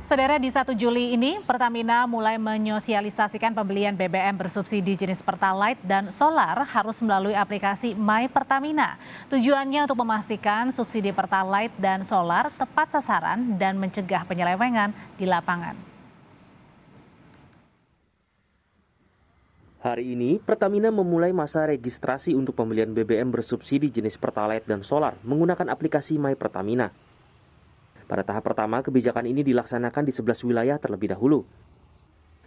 Saudara, di 1 Juli ini Pertamina mulai menyosialisasikan pembelian BBM bersubsidi jenis Pertalite dan solar harus melalui aplikasi My Pertamina. Tujuannya untuk memastikan subsidi Pertalite dan solar tepat sasaran dan mencegah penyelewengan di lapangan. Hari ini, Pertamina memulai masa registrasi untuk pembelian BBM bersubsidi jenis Pertalite dan solar menggunakan aplikasi My Pertamina. Pada tahap pertama, kebijakan ini dilaksanakan di 11 wilayah terlebih dahulu.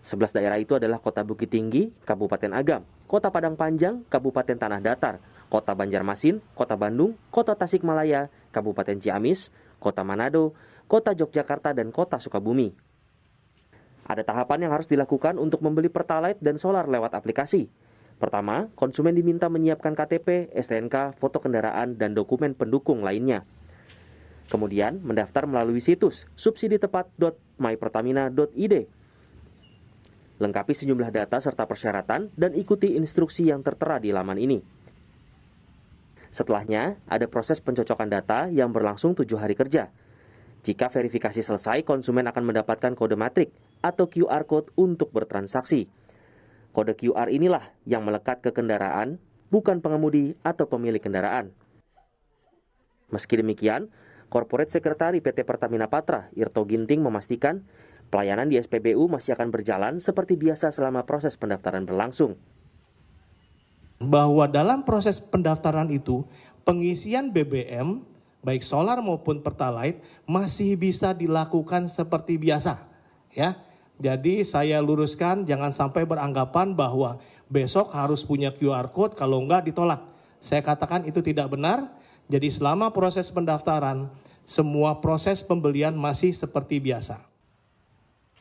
11 daerah itu adalah Kota Bukit Tinggi, Kabupaten Agam, Kota Padang Panjang, Kabupaten Tanah Datar, Kota Banjarmasin, Kota Bandung, Kota Tasikmalaya, Kabupaten Ciamis, Kota Manado, Kota Yogyakarta, dan Kota Sukabumi. Ada tahapan yang harus dilakukan untuk membeli Pertalite dan solar lewat aplikasi. Pertama, konsumen diminta menyiapkan KTP, STNK, foto kendaraan, dan dokumen pendukung lainnya. Kemudian, mendaftar melalui situs subsiditepat.mypertamina.id. Lengkapi sejumlah data serta persyaratan dan ikuti instruksi yang tertera di laman ini. Setelahnya, ada proses pencocokan data yang berlangsung 7 hari kerja. Jika verifikasi selesai, konsumen akan mendapatkan kode matrik atau QR Code untuk bertransaksi. Kode QR inilah yang melekat ke kendaraan, bukan pengemudi atau pemilik kendaraan. Meski demikian, Corporate Sekretari PT Pertamina Patra, Irto Ginting, memastikan pelayanan di SPBU masih akan berjalan seperti biasa selama proses pendaftaran berlangsung. Bahwa dalam proses pendaftaran itu, pengisian BBM, baik solar maupun Pertalite, masih bisa dilakukan seperti biasa. Ya, jadi saya luruskan, jangan sampai beranggapan bahwa besok harus punya QR Code, kalau enggak ditolak. Saya katakan itu tidak benar. Jadi selama proses pendaftaran, semua proses pembelian masih seperti biasa.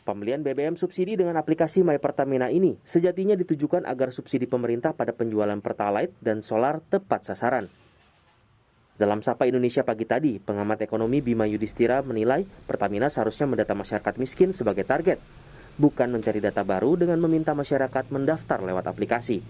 Pembelian BBM subsidi dengan aplikasi My Pertamina ini sejatinya ditujukan agar subsidi pemerintah pada penjualan Pertalite dan solar tepat sasaran. Dalam Sapa Indonesia pagi tadi, pengamat ekonomi Bima Yudhistira menilai Pertamina seharusnya mendata masyarakat miskin sebagai target, bukan mencari data baru dengan meminta masyarakat mendaftar lewat aplikasi.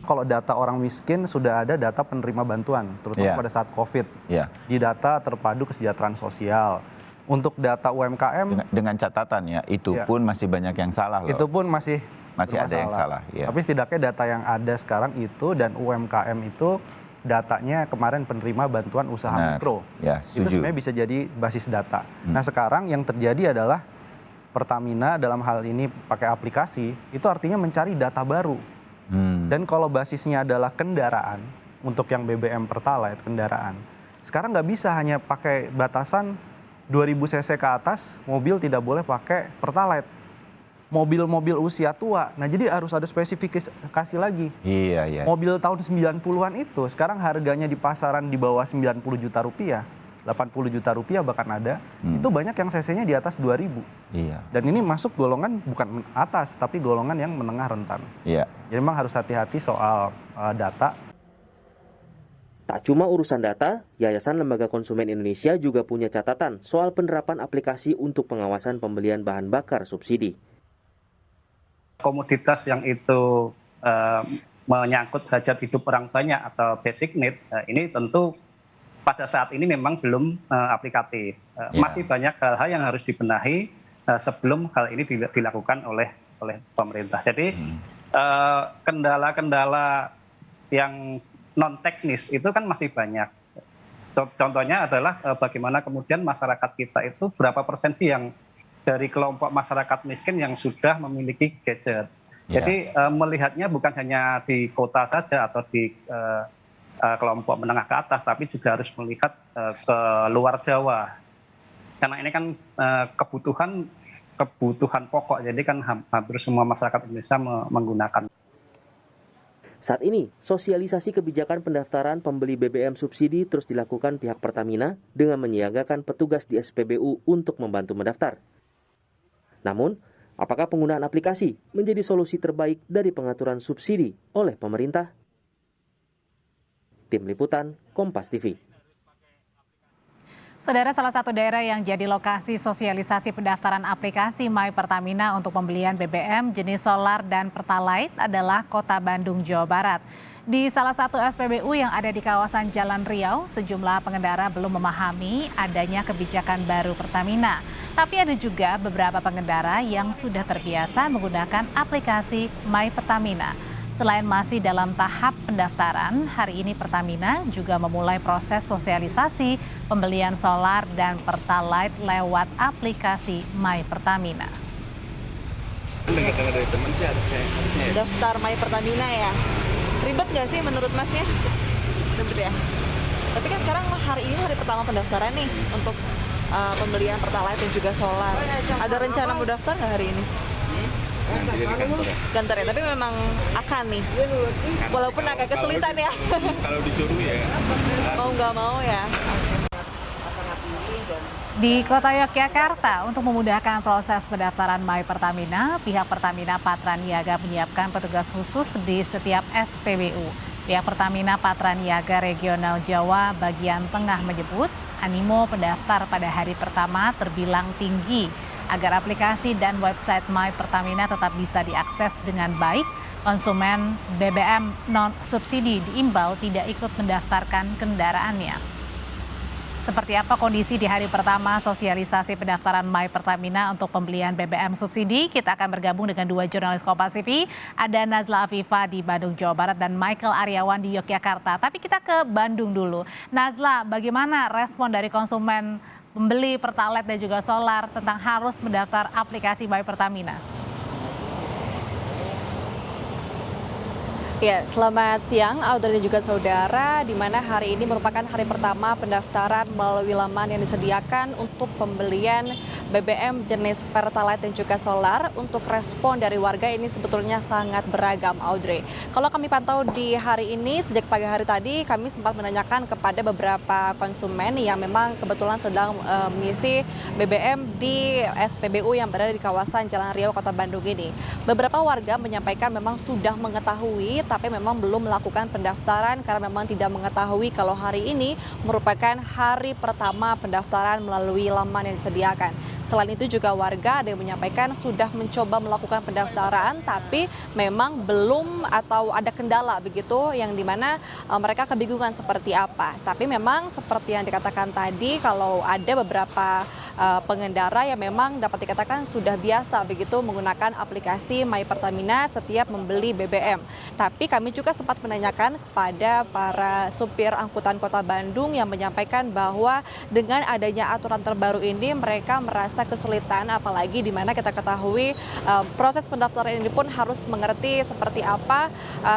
Kalau data orang miskin sudah ada data penerima bantuan, terutama pada saat COVID. Di data terpadu kesejahteraan sosial. Untuk data UMKM dengan catatan ya, itu pun masih banyak yang salah loh. Itu pun masih ada yang salah. Tapi setidaknya data yang ada sekarang itu dan UMKM itu datanya kemarin penerima bantuan usaha mikro. Itu sebenarnya bisa jadi basis data. Nah sekarang yang terjadi adalah Pertamina dalam hal ini pakai aplikasi, itu artinya mencari data baru. Dan kalau basisnya adalah kendaraan, untuk yang BBM Pertalite kendaraan, sekarang nggak bisa hanya pakai batasan 2000 cc ke atas, mobil tidak boleh pakai Pertalite. Mobil-mobil usia tua, nah jadi harus ada spesifikasi lagi. Iya. Mobil tahun 90-an itu sekarang harganya di pasaran di bawah 90 juta rupiah. 80 juta rupiah bahkan ada, itu banyak yang cc-nya di atas 2000. Dan ini masuk golongan bukan atas, tapi golongan yang menengah rentan. Jadi memang harus hati-hati soal data. Tak cuma urusan data, Yayasan Lembaga Konsumen Indonesia juga punya catatan soal penerapan aplikasi untuk pengawasan pembelian bahan bakar subsidi. Komoditas yang itu menyangkut hajat hidup orang banyak atau basic need, ini tentu pada saat ini memang belum aplikatif. Masih banyak hal-hal yang harus dibenahi sebelum hal ini dilakukan oleh pemerintah. Jadi kendala-kendala yang non teknis itu kan masih banyak. Contohnya adalah bagaimana kemudian masyarakat kita itu berapa persen sih yang dari kelompok masyarakat miskin yang sudah memiliki gadget. Jadi melihatnya bukan hanya di kota saja atau di kelompok menengah ke atas, tapi juga harus melihat ke luar Jawa. Karena ini kan kebutuhan pokok, jadi kan hampir semua masyarakat Indonesia menggunakan. Saat ini, sosialisasi kebijakan pendaftaran pembeli BBM subsidi terus dilakukan pihak Pertamina dengan menyiagakan petugas di SPBU untuk membantu mendaftar. Namun, apakah penggunaan aplikasi menjadi solusi terbaik dari pengaturan subsidi oleh pemerintah? Tim Liputan, Kompas TV. Saudara, salah satu daerah yang jadi lokasi sosialisasi pendaftaran aplikasi My Pertamina untuk pembelian BBM jenis solar dan Pertalite adalah Kota Bandung, Jawa Barat. Di salah satu SPBU yang ada di kawasan Jalan Riau, sejumlah pengendara belum memahami adanya kebijakan baru Pertamina. Tapi ada juga beberapa pengendara yang sudah terbiasa menggunakan aplikasi My Pertamina. Selain masih dalam tahap pendaftaran, hari ini Pertamina juga memulai proses sosialisasi pembelian solar dan Pertalite lewat aplikasi My Pertamina. Dengar-dengar dari teman sih harusnya ya. Daftar My Pertamina ya. Ribet nggak sih menurut Masnya? Ribet ya. Tapi kan sekarang hari ini hari pertama pendaftaran nih untuk pembelian Pertalite dan juga solar. Ada rencana mau daftar nggak hari ini? Nanti di kantor ya. Kantor ya, tapi memang akan nih. Walaupun agak kesulitan ya. Kalau disuruh ya. Mau nggak mau ya. Di Kota Yogyakarta, untuk memudahkan proses pendaftaran My Pertamina, pihak Pertamina Patraniaga menyiapkan petugas khusus di setiap SPBU. Pihak Pertamina Patraniaga Regional Jawa bagian tengah menyebut, animo pendaftar pada hari pertama terbilang tinggi. Agar aplikasi dan website My Pertamina tetap bisa diakses dengan baik, konsumen BBM non-subsidi diimbau tidak ikut mendaftarkan kendaraannya. Seperti apa kondisi di hari pertama sosialisasi pendaftaran My Pertamina untuk pembelian BBM subsidi? Kita akan bergabung dengan dua jurnalis Kompas TV. Ada Nazla Afifa di Bandung, Jawa Barat dan Michael Aryawan di Yogyakarta. Tapi kita ke Bandung dulu. Nazla, bagaimana respon dari konsumen pembeli Pertalite dan juga solar tentang harus mendaftar aplikasi My Pertamina? Ya, selamat siang Audrey dan juga saudara, di mana hari ini merupakan hari pertama pendaftaran melalui laman yang disediakan untuk pembelian BBM jenis Pertalite dan juga solar. Untuk respon dari warga ini sebetulnya sangat beragam, Audrey. Kalau kami pantau di hari ini, sejak pagi hari tadi kami sempat menanyakan kepada beberapa konsumen yang memang kebetulan sedang mengisi BBM di SPBU yang berada di kawasan Jalan Riau, Kota Bandung ini. Beberapa warga menyampaikan memang sudah mengetahui, tapi memang belum melakukan pendaftaran karena memang tidak mengetahui kalau hari ini merupakan hari pertama pendaftaran melalui laman yang disediakan. Selain itu juga warga ada yang menyampaikan sudah mencoba melakukan pendaftaran tapi memang belum atau ada kendala begitu yang dimana mereka kebingungan seperti apa. Tapi memang seperti yang dikatakan tadi, kalau ada beberapa pengendara yang memang dapat dikatakan sudah biasa begitu menggunakan aplikasi My Pertamina setiap membeli BBM. Tapi kami juga sempat menanyakan kepada para supir angkutan Kota Bandung yang menyampaikan bahwa dengan adanya aturan terbaru ini mereka merasa kesulitan, apalagi di mana kita ketahui proses pendaftaran ini pun harus mengerti seperti apa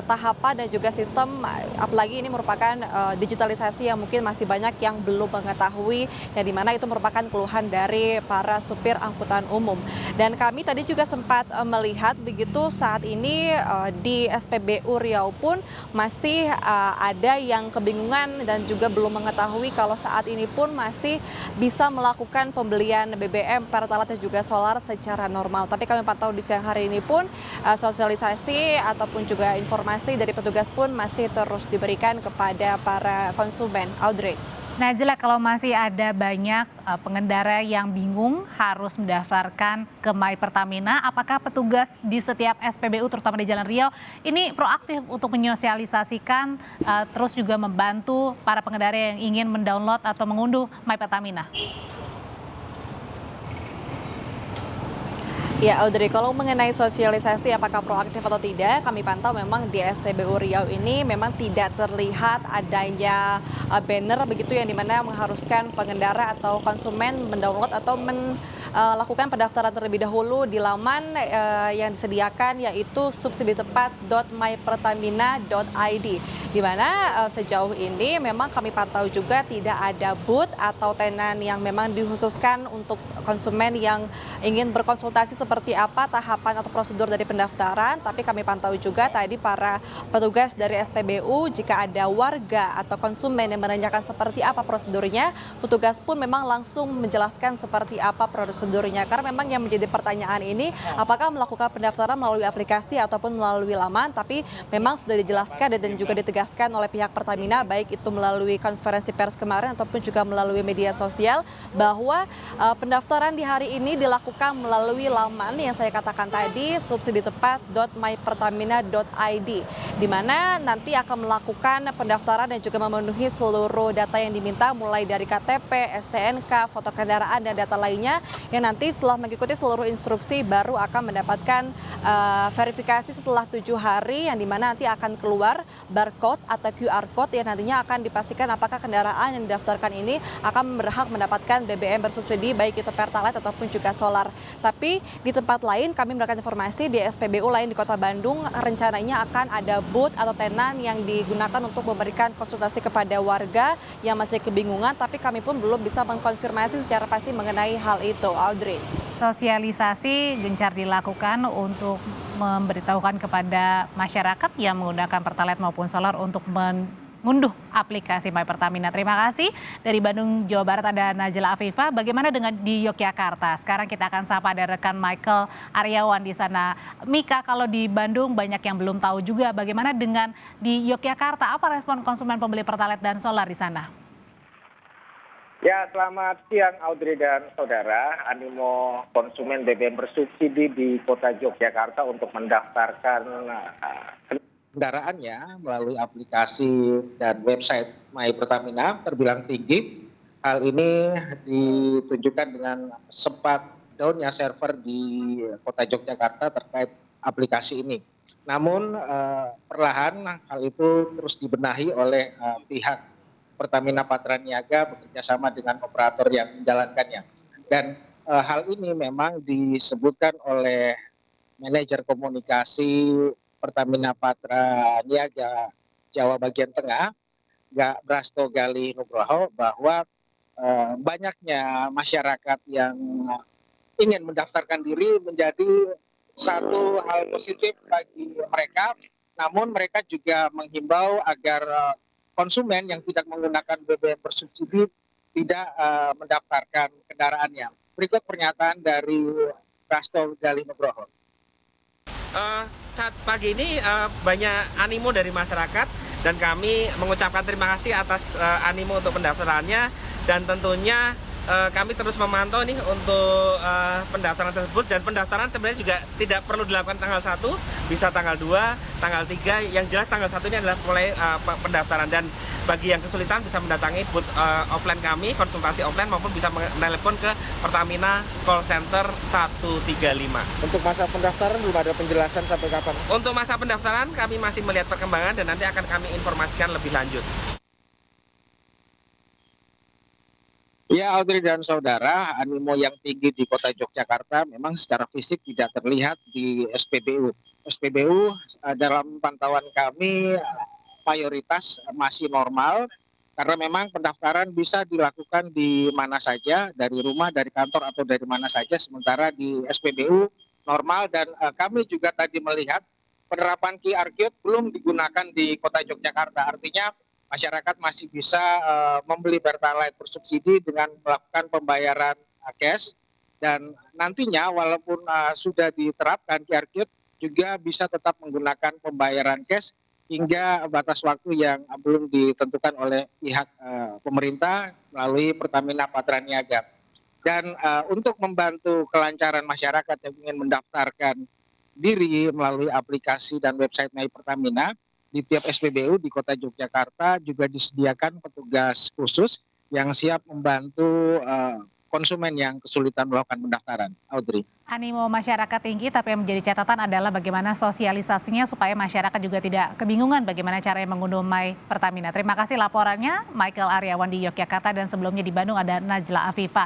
tahapan dan juga sistem, apalagi ini merupakan digitalisasi yang mungkin masih banyak yang belum mengetahui, yang dimana itu merupakan keluhan dari para supir angkutan umum. Dan kami tadi juga sempat melihat begitu saat ini di SPBU Riau pun masih ada yang kebingungan dan juga belum mengetahui kalau saat ini pun masih bisa melakukan pembelian BBM Pertalite dan juga solar secara normal. Tapi kami pantau di siang hari ini pun sosialisasi ataupun juga informasi dari petugas pun masih terus diberikan kepada para konsumen. Audrey. Najla, kalau masih ada banyak pengendara yang bingung harus mendaftarkan ke My Pertamina, apakah petugas di setiap SPBU terutama di Jalan Riau ini proaktif untuk menyosialisasikan terus juga membantu para pengendara yang ingin mendownload atau mengunduh My Pertamina? Ya Audrey, kalau mengenai sosialisasi apakah proaktif atau tidak, kami pantau memang di SPBU Riau ini memang tidak terlihat adanya banner begitu yang dimana mengharuskan pengendara atau konsumen mendownload atau melakukan pendaftaran terlebih dahulu di laman yang disediakan, yaitu subsiditepat.mypertamina.id, di mana sejauh ini memang kami pantau juga tidak ada booth atau tenan yang memang dikhususkan untuk konsumen yang ingin berkonsultasi seperti apa tahapan atau prosedur dari pendaftaran. Tapi kami pantau juga tadi para petugas dari SPBU, jika ada warga atau konsumen yang menanyakan seperti apa prosedurnya, petugas pun memang langsung menjelaskan seperti apa prosedurnya. Karena memang yang menjadi pertanyaan ini, apakah melakukan pendaftaran melalui aplikasi ataupun melalui laman, tapi memang sudah dijelaskan dan juga ditegaskan oleh pihak Pertamina, baik itu melalui konferensi pers kemarin ataupun juga melalui media sosial, bahwa pendaftaran di hari ini dilakukan melalui laman. halaman yang saya katakan tadi, subsiditepat.mypertamina.id, di mana nanti akan melakukan pendaftaran dan juga memenuhi seluruh data yang diminta, mulai dari KTP, STNK, foto kendaraan, dan data lainnya, yang nanti setelah mengikuti seluruh instruksi baru akan mendapatkan verifikasi setelah 7 hari, yang dimana nanti akan keluar barcode atau QR code yang nantinya akan dipastikan apakah kendaraan yang didaftarkan ini akan berhak mendapatkan BBM bersubsidi, baik itu Pertalite ataupun juga solar. Tapi di tempat lain kami mendapatkan informasi di SPBU lain di Kota Bandung rencananya akan ada booth atau tenan yang digunakan untuk memberikan konsultasi kepada warga yang masih kebingungan, tapi kami pun belum bisa mengkonfirmasi secara pasti mengenai hal itu. Audrey. Sosialisasi gencar dilakukan untuk memberitahukan kepada masyarakat yang menggunakan Pertalite maupun solar untuk mengunduh aplikasi My Pertamina. Terima kasih. Dari Bandung, Jawa Barat ada Najla Afifah. Bagaimana dengan di Yogyakarta? Sekarang kita akan sapa ada rekan Michael Aryawan di sana. Mika, kalau di Bandung banyak yang belum tahu juga bagaimana dengan di Yogyakarta. Apa respon konsumen pembeli Pertalite dan solar di sana? Ya, selamat siang Audrey dan saudara. Animo konsumen BBM bersubsidi di Kota Yogyakarta untuk mendaftarkan kendaraannya melalui aplikasi dan website My Pertamina terbilang tinggi. Hal ini ditunjukkan dengan sempat downnya server di Kota Yogyakarta terkait aplikasi ini. Namun perlahan hal itu terus dibenahi oleh pihak Pertamina Patraniaga bekerjasama dengan operator yang menjalankannya. Dan hal ini memang disebutkan oleh manajer komunikasi Pertamina Patraniaga Jawa bagian tengah, Brasto Gali Nugroho, bahwa banyaknya masyarakat yang ingin mendaftarkan diri menjadi satu hal positif bagi mereka. Namun mereka juga menghimbau agar konsumen yang tidak menggunakan BBM bersubsidi tidak mendaftarkan kendaraannya. Berikut pernyataan dari Brasto Gali Nugroho. Saat pagi ini banyak animo dari masyarakat dan kami mengucapkan terima kasih atas animo untuk pendaftarannya, dan tentunya kami terus memantau nih untuk pendaftaran tersebut, dan pendaftaran sebenarnya juga tidak perlu dilakukan tanggal 1, bisa tanggal 2, tanggal 3, yang jelas tanggal 1 ini adalah mulai pendaftaran, dan bagi yang kesulitan bisa mendatangi booth offline kami, konsultasi offline, maupun bisa menelepon ke Pertamina call center 135. Untuk masa pendaftaran belum ada penjelasan sampai kapan? Untuk masa pendaftaran kami masih melihat perkembangan dan nanti akan kami informasikan lebih lanjut. Ya, Audrey dan saudara, animo yang tinggi di Kota Yogyakarta memang secara fisik tidak terlihat di SPBU. SPBU dalam pantauan kami mayoritas masih normal, karena memang pendaftaran bisa dilakukan di mana saja, dari rumah, dari kantor, atau dari mana saja, sementara di SPBU normal. Dan kami juga tadi melihat penerapan QR Code belum digunakan di Kota Yogyakarta, artinya masyarakat masih bisa membeli Pertalite bersubsidi dengan melakukan pembayaran cash, dan nantinya walaupun sudah diterapkan QR Code juga bisa tetap menggunakan pembayaran cash hingga batas waktu yang belum ditentukan oleh pihak pemerintah melalui Pertamina Patraniaga. Dan untuk membantu kelancaran masyarakat yang ingin mendaftarkan diri melalui aplikasi dan website My Pertamina, di tiap SPBU di Kota Yogyakarta juga disediakan petugas khusus yang siap membantu konsumen yang kesulitan melakukan pendaftaran. Audrey. Animo masyarakat tinggi, tapi yang menjadi catatan adalah bagaimana sosialisasinya supaya masyarakat juga tidak kebingungan bagaimana caranya mengunduh My Pertamina. Terima kasih laporannya Michael Aryawan di Yogyakarta, dan sebelumnya di Bandung ada Najla Afifah.